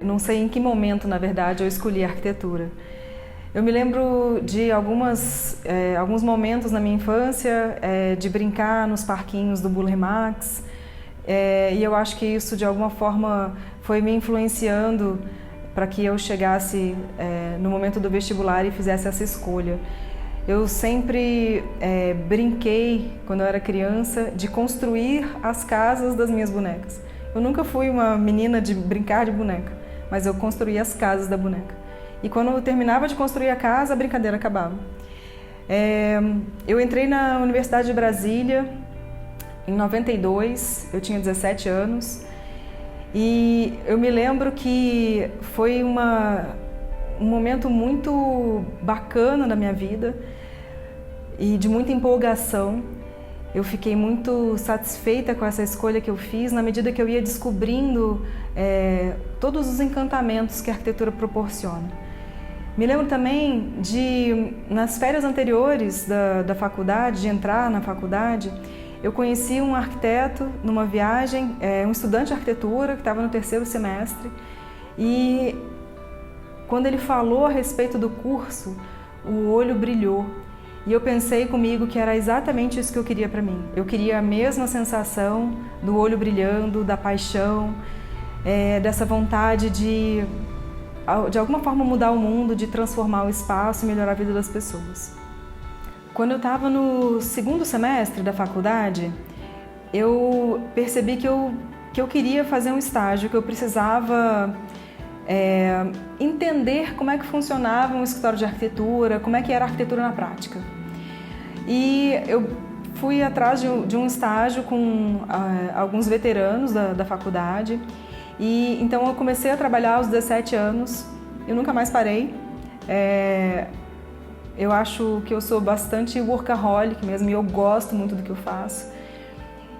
Não sei em que momento, na verdade, eu escolhi a arquitetura. Eu me lembro de alguns momentos na minha infância de brincar nos parquinhos do Burle Marx, e eu acho que isso de alguma forma foi me influenciando para que eu chegasse no momento do vestibular e fizesse essa escolha. Eu sempre brinquei, quando eu era criança, de construir as casas das minhas bonecas. Eu nunca fui uma menina de brincar de boneca, mas eu construía as casas da boneca. E quando eu terminava de construir a casa, a brincadeira acabava. Eu entrei na Universidade de Brasília em 92, eu tinha 17 anos, e eu me lembro que foi um momento muito bacana na minha vida e de muita empolgação. Eu fiquei muito satisfeita com essa escolha que eu fiz na medida que eu ia descobrindo todos os encantamentos que a arquitetura proporciona. Me lembro também de, nas férias anteriores da faculdade, de entrar na faculdade, eu conheci um arquiteto numa viagem, um estudante de arquitetura que estava no 3º semestre, e quando ele falou a respeito do curso, o olho brilhou. E eu pensei comigo que era exatamente isso que eu queria para mim. Eu queria a mesma sensação do olho brilhando, da paixão, dessa vontade de alguma forma mudar o mundo, de transformar o espaço e melhorar a vida das pessoas. Quando eu estava no 2º semestre da faculdade, eu percebi que eu queria fazer um estágio, que eu precisava entender como é que funcionava um escritório de arquitetura, como é que era a arquitetura na prática. E eu fui atrás de um estágio com alguns veteranos da faculdade, e então eu comecei a trabalhar aos 17 anos, eu nunca mais parei. Eu acho que eu sou bastante workaholic mesmo, e eu gosto muito do que eu faço.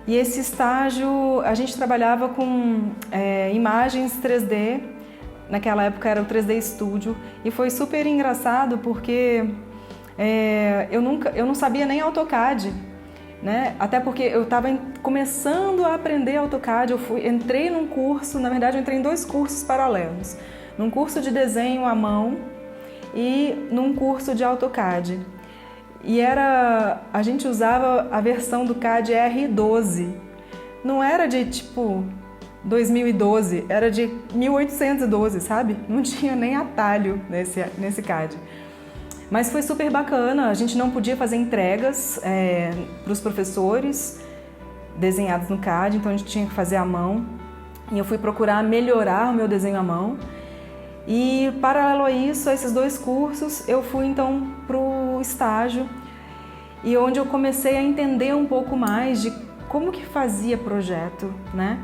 E esse estágio, a gente trabalhava com imagens 3D, naquela época era o 3D Studio, e foi super engraçado porque eu não sabia nem AutoCAD, né? Até porque eu estava começando a aprender AutoCAD, entrei num curso, na verdade eu entrei em 2 cursos paralelos, num curso de desenho à mão e num curso de AutoCAD. E a gente usava a versão do CAD R12, não era de tipo 2012, era de 1812, sabe? Não tinha nem atalho nesse CAD. Mas foi super bacana, a gente não podia fazer entregas para os professores desenhados no CAD, então a gente tinha que fazer à mão. E eu fui procurar melhorar o meu desenho à mão. E paralelo a isso, a esses 2 cursos, eu fui então para o estágio, e onde eu comecei a entender um pouco mais de como que fazia projeto, né?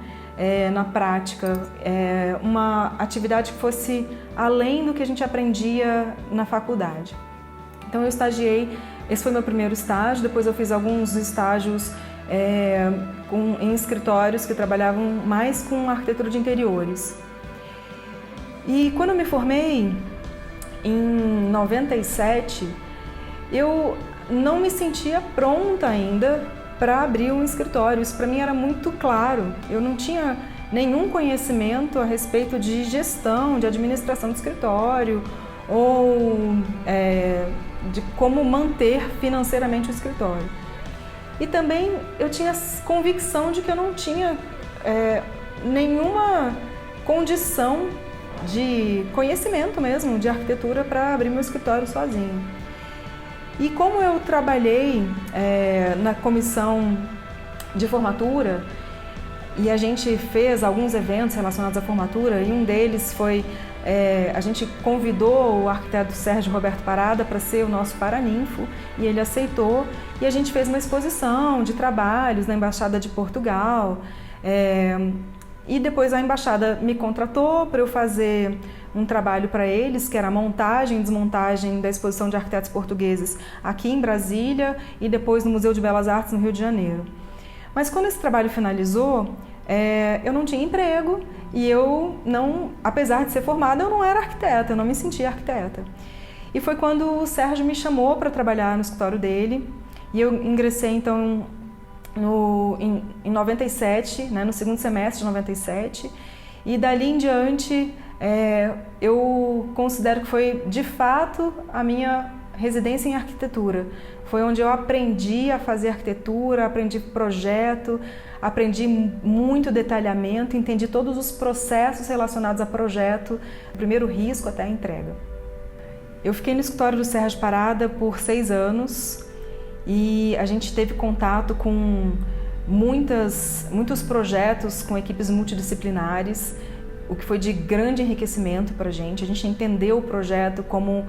Na prática, uma atividade que fosse além do que a gente aprendia na faculdade. Então eu estagiei, esse foi meu primeiro estágio, depois eu fiz alguns estágios em escritórios que trabalhavam mais com arquitetura de interiores. E quando eu me formei, em 97, eu não me sentia pronta ainda para abrir um escritório. Isso para mim era muito claro. Eu não tinha nenhum conhecimento a respeito de gestão, de administração de escritório ou de como manter financeiramente o escritório. E também eu tinha convicção de que eu não tinha nenhuma condição de conhecimento mesmo, de arquitetura, para abrir meu escritório sozinho. E como eu trabalhei na comissão de formatura, e a gente fez alguns eventos relacionados à formatura, e um deles foi, a gente convidou o arquiteto Sérgio Roberto Parada para ser o nosso paraninfo, e ele aceitou, e a gente fez uma exposição de trabalhos na Embaixada de Portugal, e depois a embaixada me contratou para eu fazer um trabalho para eles, que era a montagem e desmontagem da exposição de arquitetos portugueses aqui em Brasília e depois no Museu de Belas Artes no Rio de Janeiro. Mas quando esse trabalho finalizou, eu não tinha emprego e eu não, apesar de ser formada, eu não era arquiteta, eu não me sentia arquiteta. E foi quando o Sérgio me chamou para trabalhar no escritório dele, e eu ingressei então em 97, né, no segundo semestre de 97, e dali em diante eu considero que foi de fato a minha residência em arquitetura. Foi onde eu aprendi a fazer arquitetura, aprendi projeto, aprendi muito detalhamento, entendi todos os processos relacionados a projeto, do primeiro risco até a entrega. Eu fiquei no escritório do Sérgio Parada por 6 anos e a gente teve contato com muitos projetos com equipes multidisciplinares, o que foi de grande enriquecimento para a gente. A gente entendeu o projeto como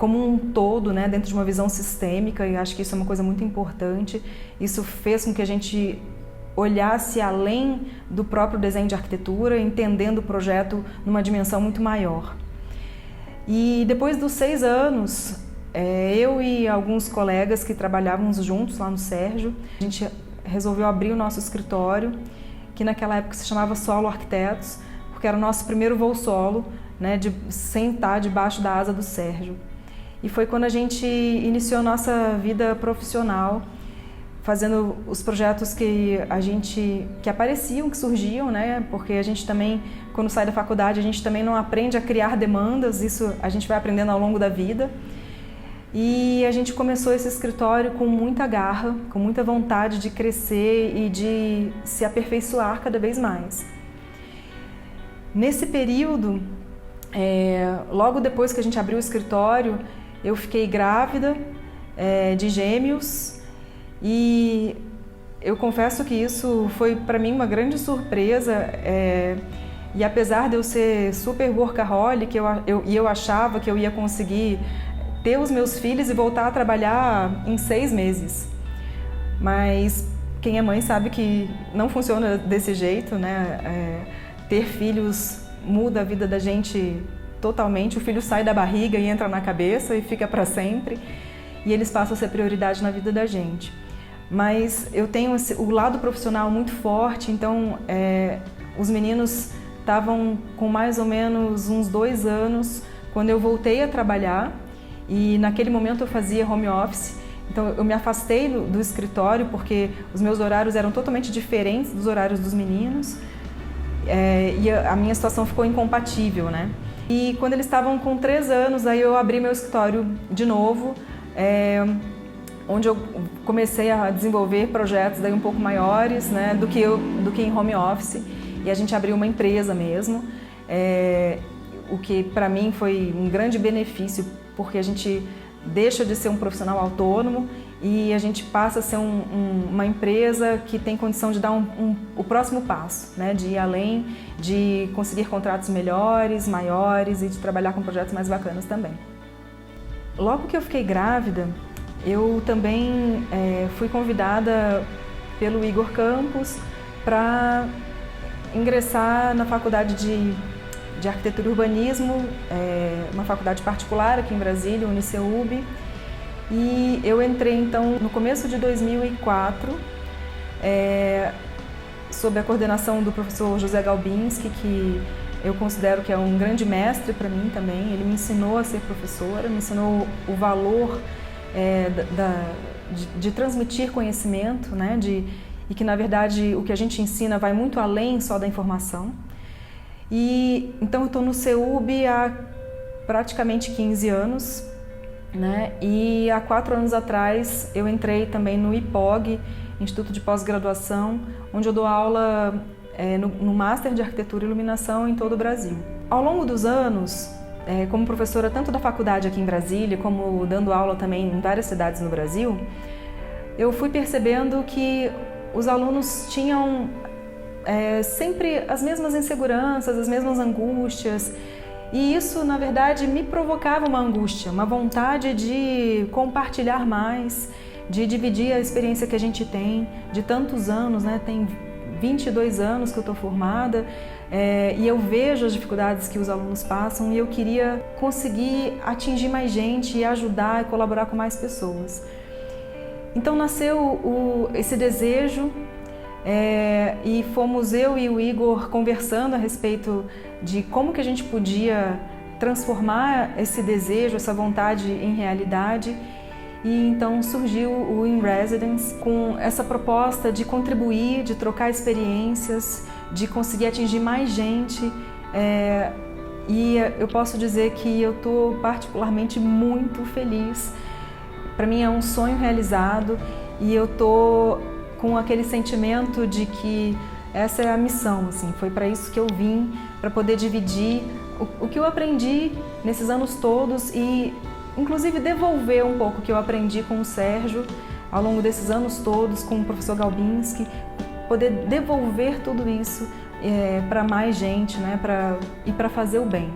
um todo, né, dentro de uma visão sistêmica, e acho que isso é uma coisa muito importante. Isso fez com que a gente olhasse além do próprio desenho de arquitetura, entendendo o projeto numa dimensão muito maior. E depois dos 6 anos, eu e alguns colegas que trabalhávamos juntos lá no Sérgio, a gente resolveu abrir o nosso escritório, que naquela época se chamava Solo Arquitetos, porque era o nosso primeiro voo solo, né, de sentar debaixo da asa do Sérgio. E foi quando a gente iniciou nossa vida profissional, fazendo os projetos que apareciam, que surgiam, né? Porque a gente também, quando sai da faculdade, a gente também não aprende a criar demandas, isso a gente vai aprendendo ao longo da vida. E a gente começou esse escritório com muita garra, com muita vontade de crescer e de se aperfeiçoar cada vez mais. Nesse período, logo depois que a gente abriu o escritório, eu fiquei grávida de gêmeos, e eu confesso que isso foi para mim uma grande surpresa, e apesar de eu ser super workaholic, eu achava que eu ia conseguir ter os meus filhos e voltar a trabalhar em 6 meses. Mas quem é mãe sabe que não funciona desse jeito, né? Ter filhos muda a vida da gente totalmente. O filho sai da barriga e entra na cabeça e fica para sempre, e eles passam a ser prioridade na vida da gente. Mas eu tenho o lado profissional muito forte, então os meninos estavam com mais ou menos uns 2 anos quando eu voltei a trabalhar, e naquele momento eu fazia home office. Então eu me afastei do escritório porque os meus horários eram totalmente diferentes dos horários dos meninos, e a minha situação ficou incompatível, né? E quando eles estavam com 3 anos, aí eu abri meu escritório de novo, onde eu comecei a desenvolver projetos daí um pouco maiores, né, do que em home office, e a gente abriu uma empresa mesmo, o que para mim foi um grande benefício, porque a gente deixa de ser um profissional autônomo e a gente passa a ser uma empresa que tem condição de dar o próximo passo, né, de ir além, de conseguir contratos melhores, maiores, e de trabalhar com projetos mais bacanas também. Logo que eu fiquei grávida, eu também fui convidada pelo Igor Campos para ingressar na faculdade de Arquitetura e Urbanismo, uma faculdade particular aqui em Brasília, Uniceub. E eu entrei então no começo de 2004, sob a coordenação do professor José Galbinski, que eu considero que é um grande mestre para mim também. Ele me ensinou a ser professora, me ensinou o valor de transmitir conhecimento, né? E que na verdade o que a gente ensina vai muito além só da informação. E então eu estou no CEUB há praticamente 15 anos, né? E há 4 anos atrás eu entrei também no IPOG, Instituto de Pós-Graduação, onde eu dou aula no Master de Arquitetura e Iluminação em todo o Brasil. Ao longo dos anos, como professora tanto da faculdade aqui em Brasília, como dando aula também em várias cidades no Brasil, eu fui percebendo que os alunos tinham sempre as mesmas inseguranças, as mesmas angústias, e isso, na verdade, me provocava uma angústia, uma vontade de compartilhar mais, de dividir a experiência que a gente tem de tantos anos, né? Tem 22 anos que eu estou formada, e eu vejo as dificuldades que os alunos passam, e eu queria conseguir atingir mais gente e ajudar e colaborar com mais pessoas. Então nasceu esse desejo, e fomos eu e o Igor conversando a respeito de como que a gente podia transformar esse desejo, essa vontade em realidade. e então surgiu o In Residence com essa proposta de contribuir, de trocar experiências, de conseguir atingir mais gente. E eu posso dizer que eu estou particularmente muito feliz. Para mim é um sonho realizado e eu estou com aquele sentimento de que essa é a missão, assim, foi para isso que eu vim, para poder dividir o que eu aprendi nesses anos todos e inclusive devolver um pouco o que eu aprendi com o Sérgio ao longo desses anos todos, com o professor Galbinski, poder devolver tudo isso para mais gente, né, e para fazer o bem.